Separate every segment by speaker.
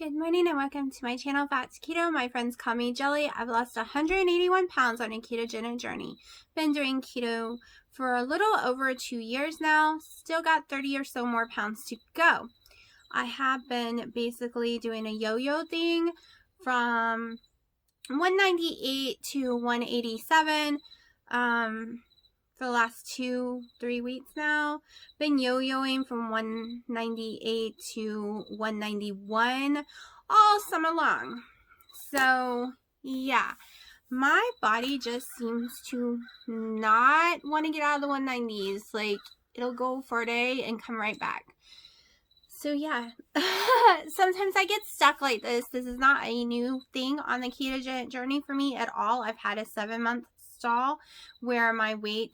Speaker 1: Good morning and welcome to my channel, Back to Keto. My friends call me Jelly. I've lost 181 pounds on a ketogenic journey. Been doing keto for a little over 2 years now. Still got 30 or so more pounds to go. I have been basically doing a yo-yo thing from 198 to 187 for the last 2-3 weeks now. Been yo-yoing from 198 to 191 all summer long. So yeah, my body just seems to not want to get out of the 190s. Like, it'll go for a day and come right back. So yeah, sometimes I get stuck like this. This is not a new thing on the ketogenic journey for me at all. I've had a 7-month stall where my weight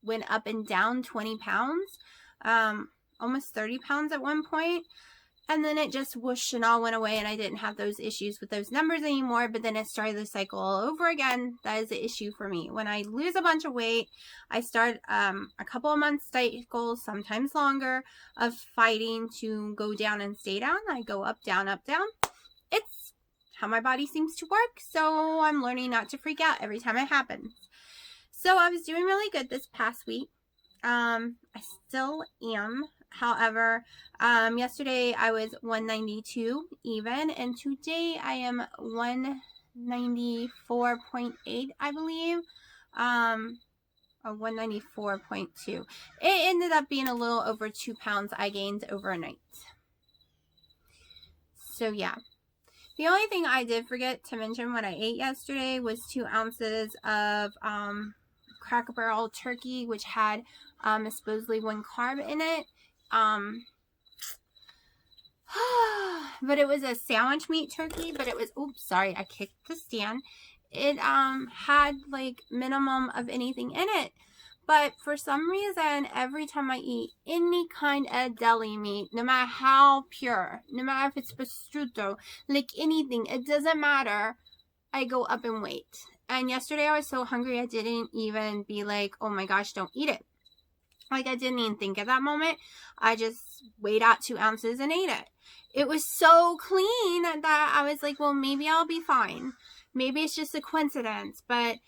Speaker 1: went up and down 20 pounds, almost 30 pounds at one point. And then it just whooshed and all went away, and I didn't have those issues with those numbers anymore. But then it started the cycle all over again. That is the issue for me. When I lose a bunch of weight, I start a couple of months cycles, sometimes longer, of fighting to go down and stay down. I go up, down, up, down. It's how my body seems to work. So I'm learning not to freak out every time it happens. So I was doing really good this past week. I still am. However, yesterday I was 192 even, and today I am 194.8, I believe, or 194.2. It ended up being a little over 2 pounds I gained overnight. So yeah. The only thing I did forget to mention what I ate yesterday was 2 ounces of Cracker Barrel turkey, which had supposedly 1 carb in it. But it was a sandwich meat turkey, but it was, oops, sorry, I kicked the stand. It had like minimum of anything in it. But for some reason, every time I eat any kind of deli meat, no matter how pure, no matter if it's prosciutto, like anything, it doesn't matter, I go up in weight. And yesterday I was so hungry I didn't even be like, oh my gosh, don't eat it. Like, I didn't even think at that moment. I just weighed out 2 ounces and ate it. It was so clean that I was like, well, maybe I'll be fine. Maybe it's just a coincidence. But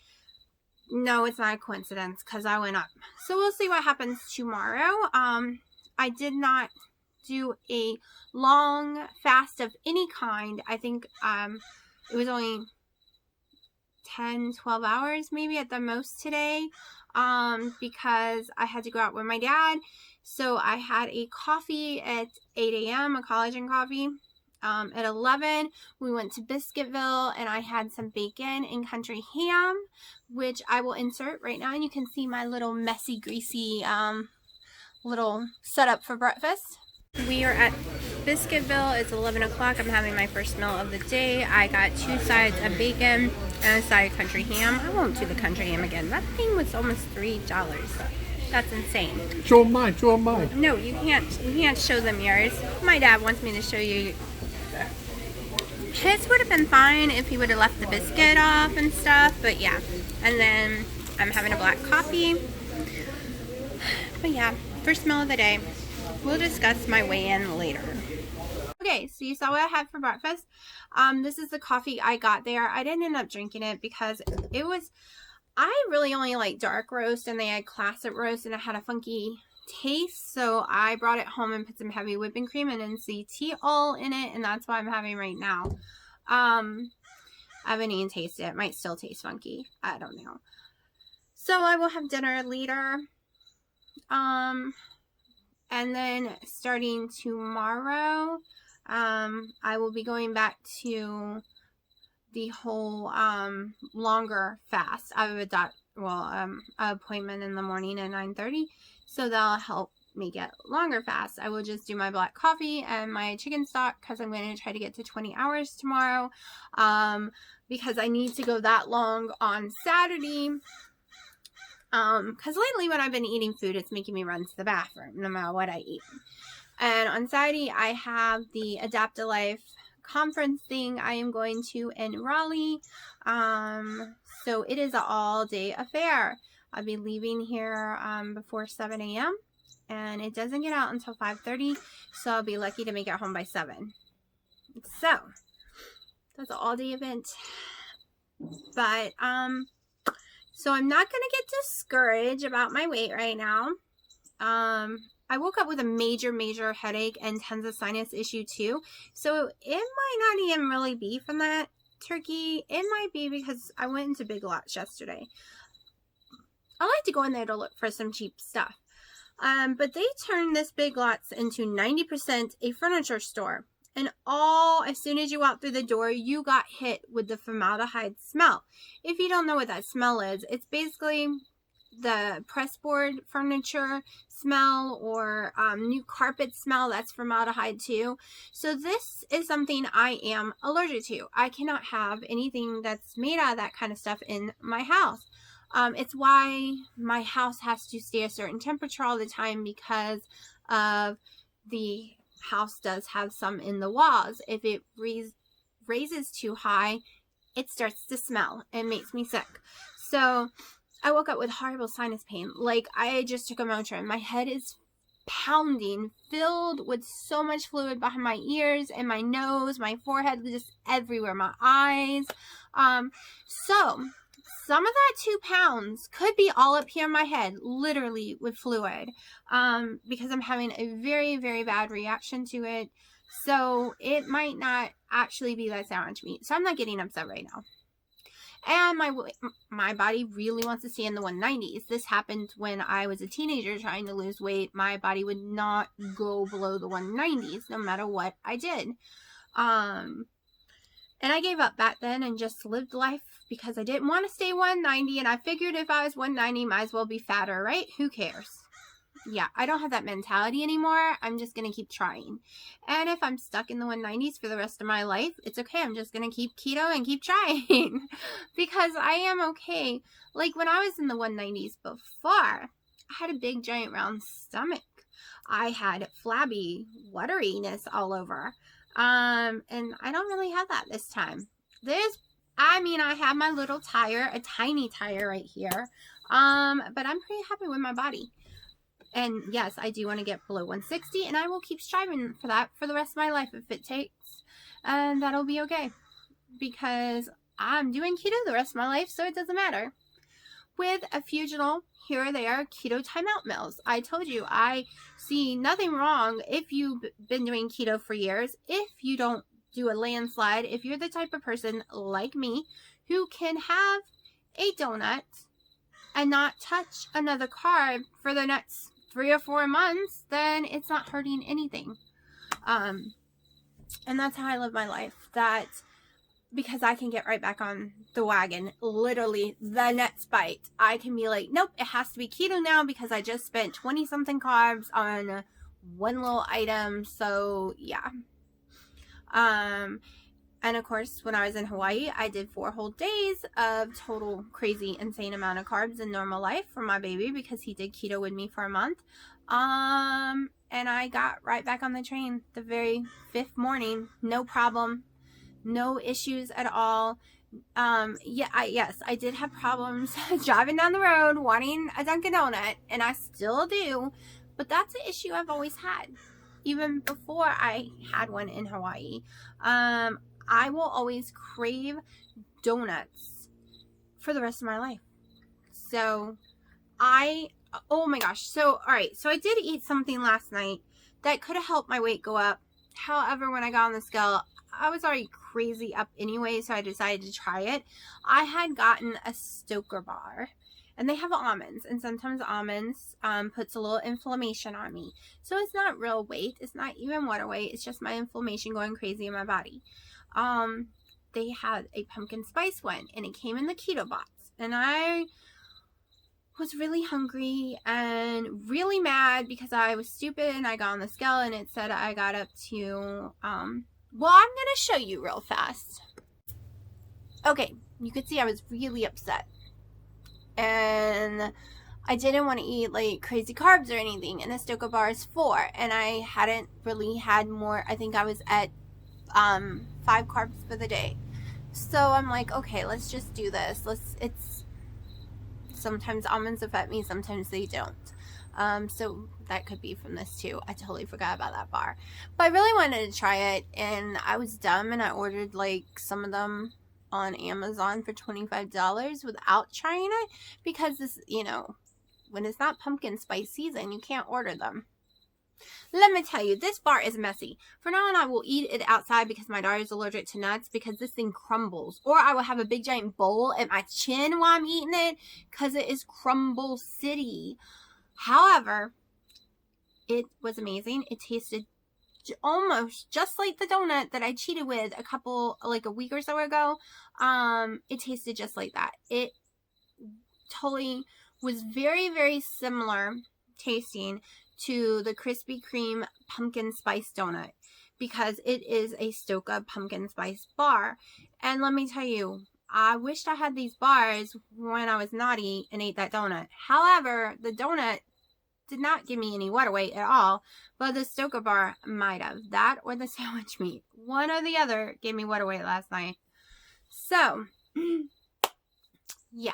Speaker 1: no, it's not a coincidence because I went up. So we'll see what happens tomorrow. I did not do a long fast of any kind. I think it was only 10-12 hours maybe at the most today, because I had to go out with my dad. So I had a coffee at 8 a.m., a collagen coffee. At 11, we went to Biscuitville, and I had some bacon and country ham, which I will insert right now. And you can see my little messy, greasy little setup for breakfast. We are at Biscuitville. It's 11 o'clock. I'm having my first meal of the day. I got 2 sides of bacon and a side of country ham. I won't do the country ham again. That thing was almost $3. That's insane.
Speaker 2: Show mine. Show mine.
Speaker 1: No, you can't show them yours. My dad wants me to show you. His would have been fine if he would have left the biscuit off and stuff, but yeah. And then I'm having a black coffee. But yeah, first meal of the day. We'll discuss my weigh-in later. Okay, so you saw what I had for breakfast. This is the coffee I got there. I didn't end up drinking it because it was, I really only like dark roast, and they had classic roast, and it had a funky taste. So I brought it home and put some heavy whipping cream and NCT all in it, and that's what I'm having right now. I haven't even tasted it. It might still taste funky. I don't know. So I will have dinner later. And then starting tomorrow, I will be going back to the whole longer fast. I have an appointment in the morning at 9:30, so that'll help me get longer fast. I will just do my black coffee and my chicken stock because I'm going to try to get to 20 hours tomorrow, because I need to go that long on Saturday. Because lately when I've been eating food, it's making me run to the bathroom no matter what I eat. And on Saturday, I have the Adapt a Life conference thing I am going to in Raleigh. So it is an all-day affair. I'll be leaving here before 7 a.m. and it doesn't get out until 5:30, so I'll be lucky to make it home by 7. It's So that's an all-day event. But so I'm not gonna get discouraged about my weight right now. I woke up with a major headache and tons of sinus issue too. So it might not even really be from that turkey. It might be because I went into Big Lots yesterday. I like to go in there to look for some cheap stuff. But they turned this Big Lots into 90% a furniture store. And as soon as you walk through the door, you got hit with the formaldehyde smell. If you don't know what that smell is, it's basically the pressboard furniture smell or new carpet smell. That's formaldehyde too. So this is something I am allergic to. I cannot have anything that's made out of that kind of stuff in my house. It's why my house has to stay a certain temperature all the time, because of the house does have some in the walls. If it raises too high, it starts to smell and makes me sick. So I woke up with horrible sinus pain. Like, I just took a Motrin. My head is pounding, filled with so much fluid behind my ears and my nose, my forehead, just everywhere, my eyes. So some of that 2 pounds could be all up here in my head, literally with fluid, because I'm having a very bad reaction to it. So it might not actually be that sandwich meat. So I'm not getting upset right now. And my body really wants to stay in the 190s. This happened when I was a teenager trying to lose weight. My body would not go below the 190s no matter what I did. And I gave up back then and just lived life because I didn't want to stay 190. And I figured if I was 190, might as well be fatter, right? Who cares? Yeah, I don't have that mentality anymore. I'm just going to keep trying. And if I'm stuck in the 190s for the rest of my life, it's okay. I'm just going to keep keto and keep trying because I am okay. Like when I was in the 190s before, I had a big giant round stomach. I had flabby wateriness all over. And I don't really have that this time. I have my little tire, a tiny tire right here. But I'm pretty happy with my body. And yes, I do want to get below 160, and I will keep striving for that for the rest of my life if it takes. And that'll be okay, because I'm doing keto the rest of my life, so it doesn't matter. With occasional here or there keto timeout meals. I told you, I see nothing wrong if you've been doing keto for years, if you don't do a landslide, if you're the type of person like me who can have a donut and not touch another carb for the next 3 or 4 months, then it's not hurting anything. And that's how I live my life. That because I can get right back on the wagon, literally the next bite, I can be like, nope, it has to be keto now because I just spent 20 something carbs on one little item. So yeah. And of course, when I was in Hawaii, I did 4 whole days of total crazy, insane amount of carbs in normal life for my baby because he did keto with me for a month. And I got right back on the train the very 5th morning. No problem. No issues at all. Yes, I did have problems driving down the road wanting a Dunkin' Donut, and I still do. But that's an issue I've always had, even before I had one in Hawaii. I will always crave donuts for the rest of my life. So oh my gosh. So, all right. So I did eat something last night that could have helped my weight go up. However, when I got on the scale, I was already crazy up anyway, so I decided to try it. I had gotten a Stoker bar, and they have almonds, and sometimes almonds puts a little inflammation on me. So it's not real weight. It's not even water weight. It's just my inflammation going crazy in my body. They had a pumpkin spice one, and it came in the keto box, and I was really hungry and really mad because I was stupid and I got on the scale and it said I got up to, well, I'm going to show you real fast. Okay, you could see I was really upset. And I didn't want to eat like crazy carbs or anything. And the Stoker bar is 4. And I hadn't really had more. I think I was at 5 carbs for the day. So I'm like, okay, let's just do this. Sometimes almonds affect me, sometimes they don't. So that could be from this too. I totally forgot about that bar. But I really wanted to try it, and I was dumb and I ordered like some of them on Amazon for $25 without trying it, because this, you know, when it's not pumpkin spice season, you can't order them. Let me tell you, this bar is messy. For now on, I will eat it outside because my daughter's allergic to nuts, because this thing crumbles. Or I will have a big giant bowl at my chin while I'm eating it, because it is crumble city. However, it was amazing. It tasted almost just like the donut that I cheated with a week or so ago. It tasted just like that. It totally was very, very similar tasting to the Krispy Kreme pumpkin spice donut, because it is a Stoka pumpkin spice bar. And let me tell you, I wished I had these bars when I was naughty and ate that donut. However, the donut did not give me any water weight at all, but the Stoka bar might have. That or the sandwich meat. One or the other gave me water weight last night. So, yeah.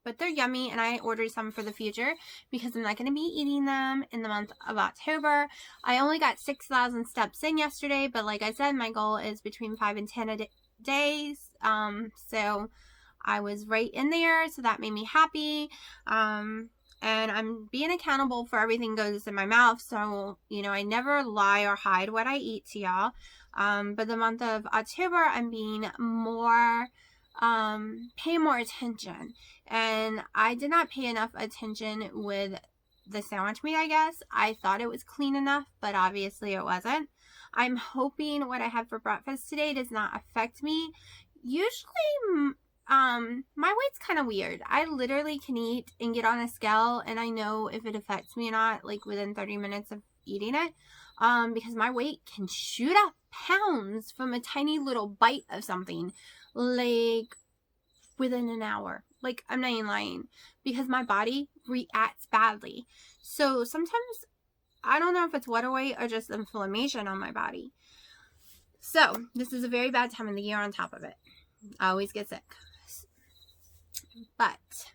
Speaker 1: But they're yummy, and I ordered some for the future because I'm not going to be eating them in the month of October. I only got 6,000 steps in yesterday, but like I said, my goal is between 5 and 10 days. So I was right in there, so that made me happy. And I'm being accountable for everything goes in my mouth, so, you know, I never lie or hide what I eat to y'all. But the month of October, I'm being more... pay more attention, and I did not pay enough attention with the sandwich meat. I guess I thought it was clean enough, but obviously it wasn't. I'm hoping what I had for breakfast today does not affect me. Usually my weight's kind of weird. I literally can eat and get on a scale, and I know if it affects me or not, like within 30 minutes of eating it, because my weight can shoot up pounds from a tiny little bite of something, like within an hour. Like, I'm not even lying, because my body reacts badly. So sometimes I don't know if it's water weight or just inflammation on my body. So this is a very bad time of the year on top of it. I always get sick. But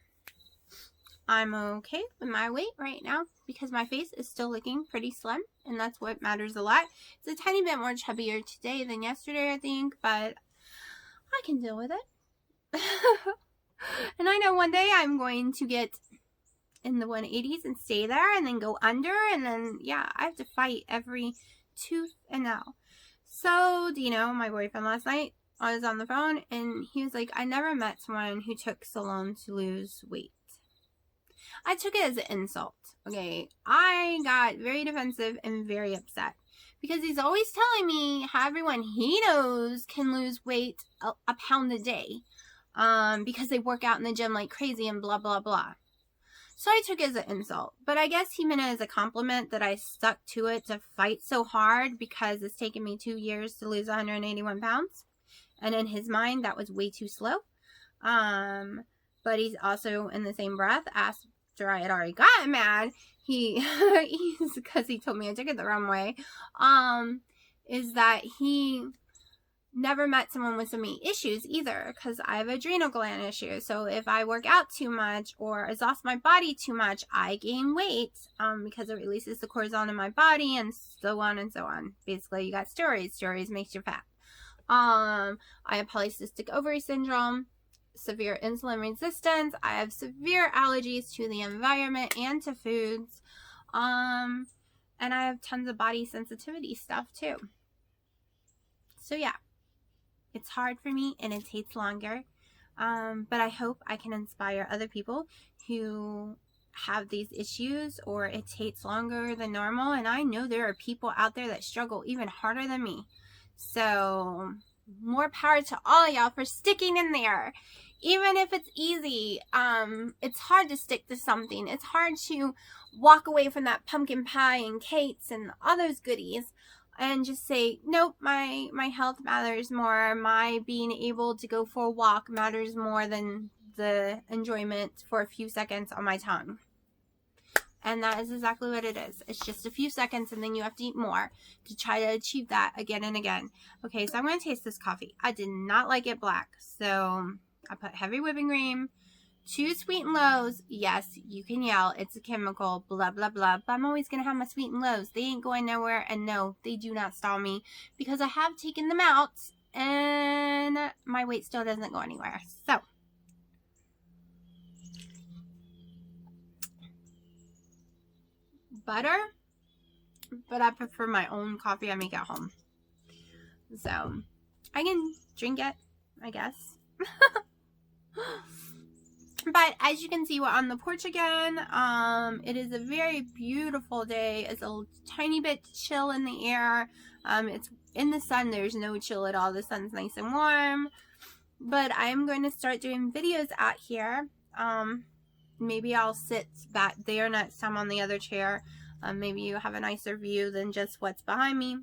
Speaker 1: I'm okay with my weight right now because my face is still looking pretty slim, and that's what matters a lot. It's a tiny bit more chubbier today than yesterday, I think, but I can deal with it. And I know one day I'm going to get in the 180s and stay there and then go under, and then, yeah, I have to fight every tooth and nail. So, do you know, my boyfriend last night, I was on the phone, and he was like, I never met someone who took so long to lose weight. I took it as an insult, okay? I got very defensive and very upset, because he's always telling me how everyone he knows can lose weight a pound a day, because they work out in the gym like crazy and blah, blah, blah. So I took it as an insult, but I guess he meant it as a compliment that I stuck to it to fight so hard, because it's taken me 2 years to lose 181 pounds. And in his mind, that was way too slow. But he's also, in the same breath, after I had already gotten mad, because he told me I took it the wrong way, is that he never met someone with so many issues either, because I have adrenal gland issues. So if I work out too much or exhaust my body too much, I gain weight, because it releases the cortisol in my body, and so on and so on. Basically, you got steroids. Steroids makes you fat. I have polycystic ovary syndrome, severe insulin resistance. I have severe allergies to the environment and to foods. And I have tons of body sensitivity stuff too. So yeah, it's hard for me and it takes longer. But I hope I can inspire other people who have these issues, or it takes longer than normal. And I know there are people out there that struggle even harder than me. So more power to all of y'all for sticking in there. Even if it's easy, it's hard to stick to something. It's hard to walk away from that pumpkin pie and cakes and all those goodies and just say, nope, my health matters more. My being able to go for a walk matters more than the enjoyment for a few seconds on my tongue. And that is exactly what it is. It's just a few seconds, and then you have to eat more to try to achieve that again and again. Okay, so I'm going to taste this coffee. I did not like it black, so I put heavy whipping cream, 2 sweet and lows. Yes, you can yell. It's a chemical, blah, blah, blah. But I'm always going to have my sweet and lows. They ain't going nowhere. And no, they do not stall me because I have taken them out and my weight still doesn't go anywhere. So, butter, but I prefer my own coffee I make at home. So, I can drink it, I guess. But as you can see, we're on the porch again. It is a very beautiful day. It's a tiny bit chill in the air. It's in the sun. There's no chill at all. The sun's nice and warm. But I'm going to start doing videos out here. Maybe I'll sit back there next time on the other chair. Maybe you have a nicer view than just what's behind me.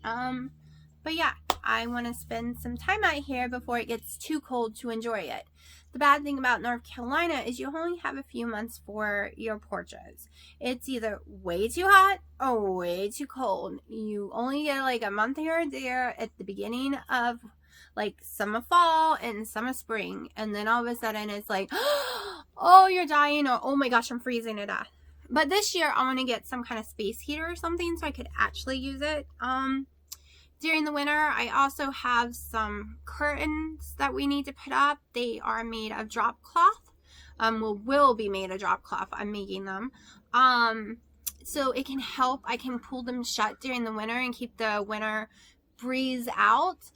Speaker 1: But yeah, I want to spend some time out here before it gets too cold to enjoy it. The bad thing about North Carolina is you only have a few months for your porches. It's either way too hot or way too cold. You only get like a month here or there at the beginning of like summer, fall, and summer, spring. And then all of a sudden it's like, oh, you're dying, or oh my gosh, I'm freezing to death. But this year I want to get some kind of space heater or something so I could actually use it. During the winter, I also have some curtains that we need to put up. They are made of drop cloth. Will be made of drop cloth. I'm making them. So it can help. I can pull them shut during the winter and keep the winter breeze out.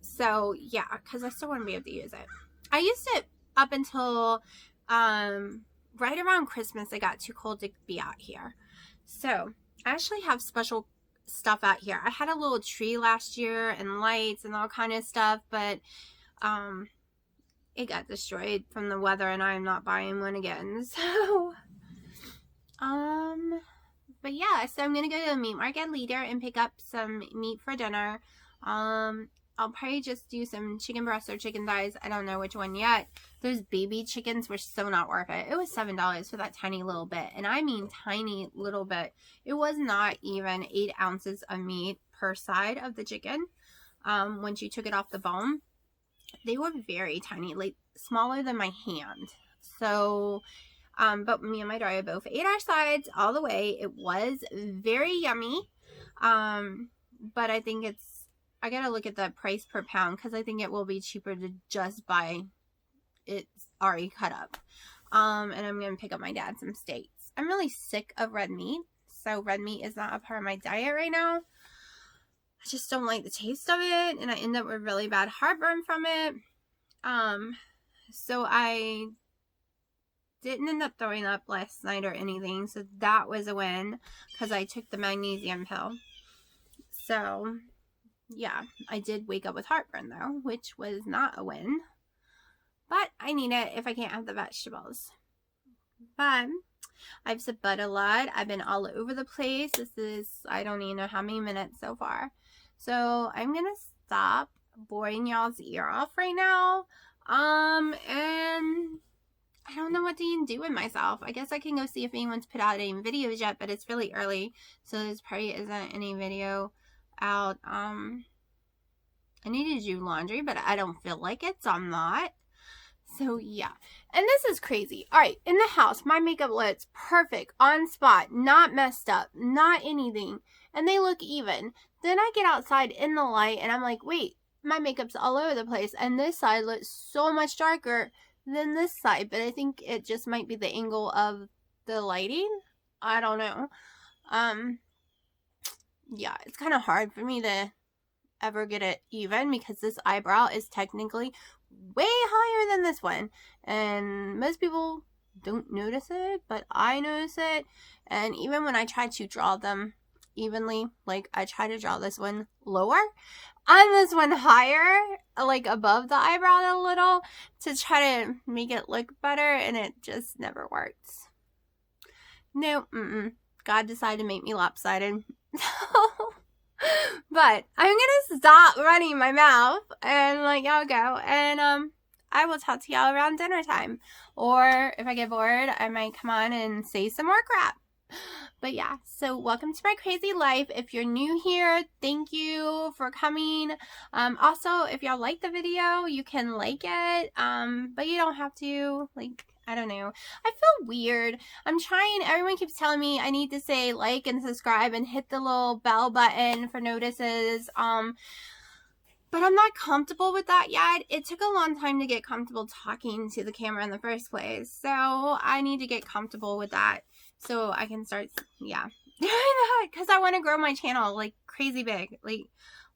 Speaker 1: So yeah, because I still want to be able to use it. I used it up until right around Christmas. It got too cold to be out here. So I actually have special stuff out here. I had a little tree last year and lights and all kind of stuff, but it got destroyed from the weather and I'm not buying one again. So but yeah, so I'm gonna go to the meat market later and pick up some meat for dinner. I'll probably just do some chicken breasts or chicken thighs. I don't know which one yet. Those baby chickens were so not worth it. It was $7 for that tiny little bit. And I mean tiny little bit. It was not even 8 ounces of meat per side of the chicken. Once you took it off the bone, they were very tiny, like smaller than my hand. So, but me and my daughter both ate our sides all the way. It was very yummy. But I think I gotta look at the price per pound because I think it will be cheaper to just buy it already cut up. And I'm gonna pick up my dad some steaks. I'm really sick of red meat, so red meat is not a part of my diet right now. I just don't like the taste of it, and I end up with really bad heartburn from it. So I didn't end up throwing up last night or anything, so that was a win because I took the magnesium pill. So yeah, I did wake up with heartburn though, which was not a win. But I need it if I can't have the vegetables. But I've said but a lot. I've been all over the place. This is, I don't even know how many minutes so far. So I'm going to stop boring y'all's ear off right now. And I don't know what to even do with myself. I guess I can go see if anyone's put out any videos yet, but it's really early. So there probably isn't any video out. I need to do laundry, but I don't feel like it, so I'm not. So yeah, and this is crazy. All right, in the house, my makeup looks perfect, on spot, not messed up, not anything, and they look even. Then I get outside in the light and I'm like, wait, my makeup's all over the place, and this side looks so much darker than this side, but I think it just might be the angle of the lighting. I don't know. Yeah, it's kind of hard for me to ever get it even because this eyebrow is technically way higher than this one, and most people don't notice it, but I notice it. And even when I try to draw them evenly, like I try to draw this one lower and this one higher, like above the eyebrow a little, to try to make it look better, and it just never works. No, God decided to make me lopsided. But I'm gonna stop running my mouth and let y'all go, and I will talk to y'all around dinner time, or if I get bored I might come on and say some more crap. But yeah, so welcome to my crazy life. If you're new here, thank you for coming. Also, if y'all like the video, you can like it, but you don't have to. Like, I don't know. I feel weird. I'm trying. Everyone keeps telling me I need to say like and subscribe and hit the little bell button for notices. But I'm not comfortable with that yet. It took a long time to get comfortable talking to the camera in the first place. So I need to get comfortable with that so I can start, yeah. Because I want to grow my channel like crazy big. Like,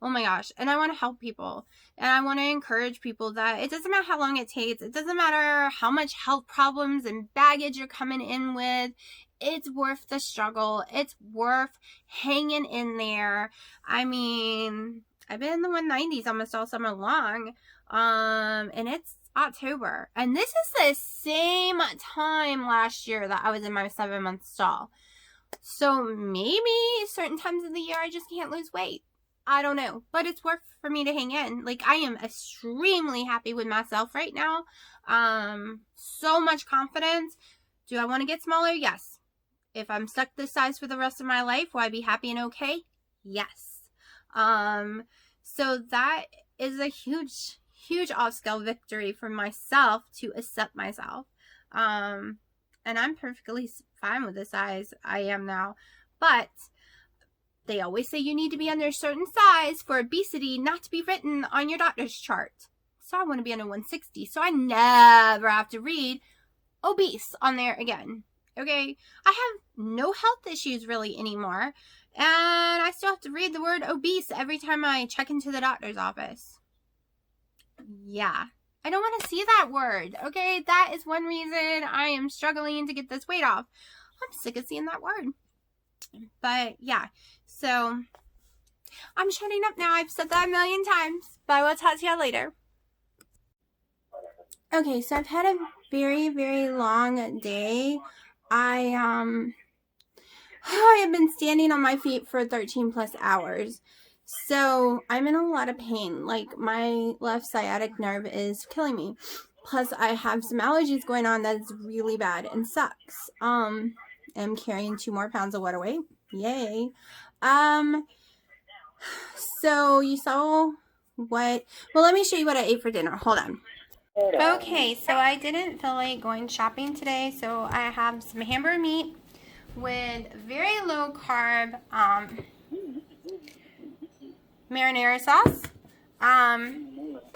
Speaker 1: oh my gosh. And I want to help people. And I want to encourage people that it doesn't matter how long it takes. It doesn't matter how much health problems and baggage you're coming in with. It's worth the struggle. It's worth hanging in there. I mean, I've been in the 190s almost all summer long, and it's October. And this is the same time last year that I was in my 7-month stall. So maybe certain times of the year I just can't lose weight. I don't know, but it's worth for me to hang in. Like, I am extremely happy with myself right now. So much confidence. Do I want to get smaller? Yes. If I'm stuck this size for the rest of my life, will I be happy and okay? Yes. So that is a huge, huge off-scale victory for myself to accept myself. And I'm perfectly fine with the size I am now. But they always say you need to be under a certain size for obesity not to be written on your doctor's chart. So I want to be under 160, so I never have to read obese on there again. Okay, I have no health issues really anymore, and I still have to read the word obese every time I check into the doctor's office. Yeah, I don't want to see that word, okay? That is one reason I am struggling to get this weight off. I'm sick of seeing that word. But yeah, so I'm shutting up now. I've said that a million times, but I will talk to y'all later. Okay, so I've had a very, very long day. I have been standing on my feet for 13 plus hours. So I'm in a lot of pain. Like, my left sciatic nerve is killing me. Plus I have some allergies going on that is really bad and sucks. I'm carrying 2 more pounds of water weight. Yay. So you saw what, well, let me show you what I ate for dinner. Hold on. Okay, so I didn't feel like going shopping today, so I have some hamburger meat with very low carb marinara sauce.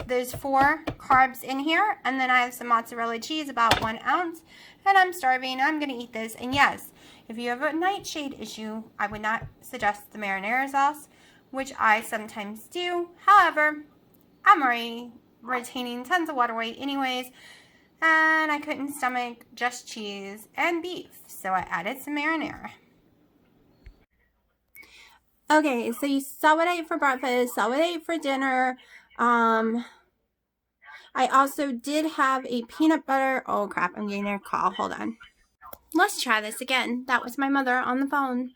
Speaker 1: There's 4 carbs in here, and then I have some mozzarella cheese, about 1 ounce, and I'm starving. I'm going to eat this, and yes, if you have a nightshade issue, I would not suggest the marinara sauce, which I sometimes do. However, I'm already retaining tons of water weight anyways, and I couldn't stomach just cheese and beef, so I added some marinara. Okay, so you saw what I ate for breakfast, saw what I ate for dinner. I also did have a peanut butter, oh crap, I'm getting a call, hold on. Let's try this again. That was my mother on the phone.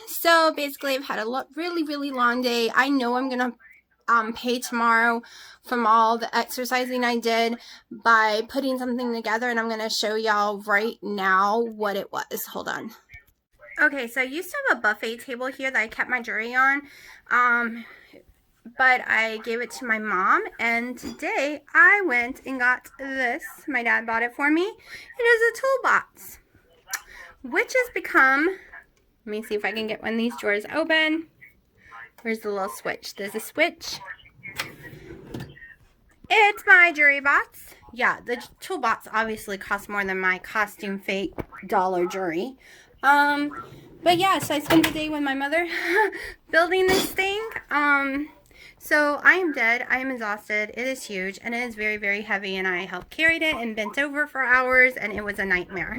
Speaker 1: So basically I've had a really, really long day. I know I'm gonna pay tomorrow from all the exercising I did by putting something together, and I'm going to show y'all right now what it was. Hold on. Okay, so I used to have a buffet table here that I kept my jewelry on, but I gave it to my mom, and today I went and got this. My dad bought it for me. It is a toolbox, which has become, let me see if I can get one of these drawers open. Where's the little switch? There's a switch. It's my jewelry box. Yeah, the toolbox obviously costs more than my costume fake dollar jewelry. But yeah, so I spent the day with my mother building this thing. So I am dead. I am exhausted. It is huge, and it is very, very heavy, and I helped carried it and bent over for hours, and it was a nightmare.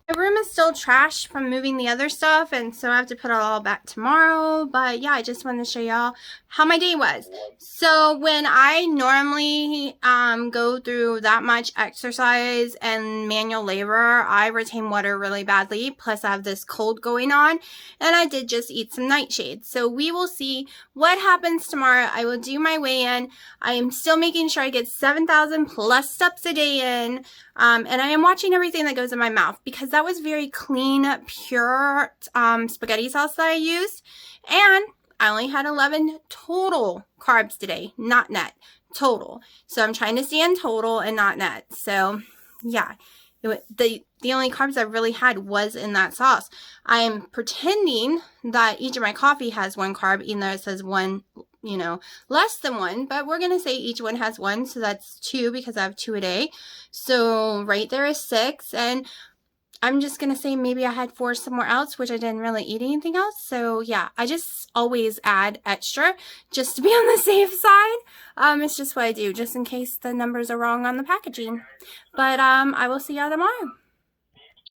Speaker 1: My room is still trash from moving the other stuff, and so I have to put it all back tomorrow. But yeah, I just wanted to show y'all how my day was. So when I normally go through that much exercise and manual labor, I retain water really badly. Plus I have this cold going on, and I did just eat some nightshade. So we will see what happens tomorrow. I will do my weigh-in. I am still making sure I get 7,000 plus steps a day in. And I am watching everything that goes in my mouth, because that that was very clean, pure spaghetti sauce that I used. And I only had 11 total carbs today, not net, total. So I'm trying to stay in total and not net. So yeah, the only carbs I really had was in that sauce. I am pretending that each of my coffee has 1 carb, even though it says 1, you know, less than 1, but we're going to say each one has 1, so that's 2 because I have 2 a day. So right there is 6, and I'm just going to say maybe I had 4 somewhere else, which I didn't really eat anything else. So yeah, I just always add extra just to be on the safe side. It's just what I do, just in case the numbers are wrong on the packaging. But I will see y'all tomorrow.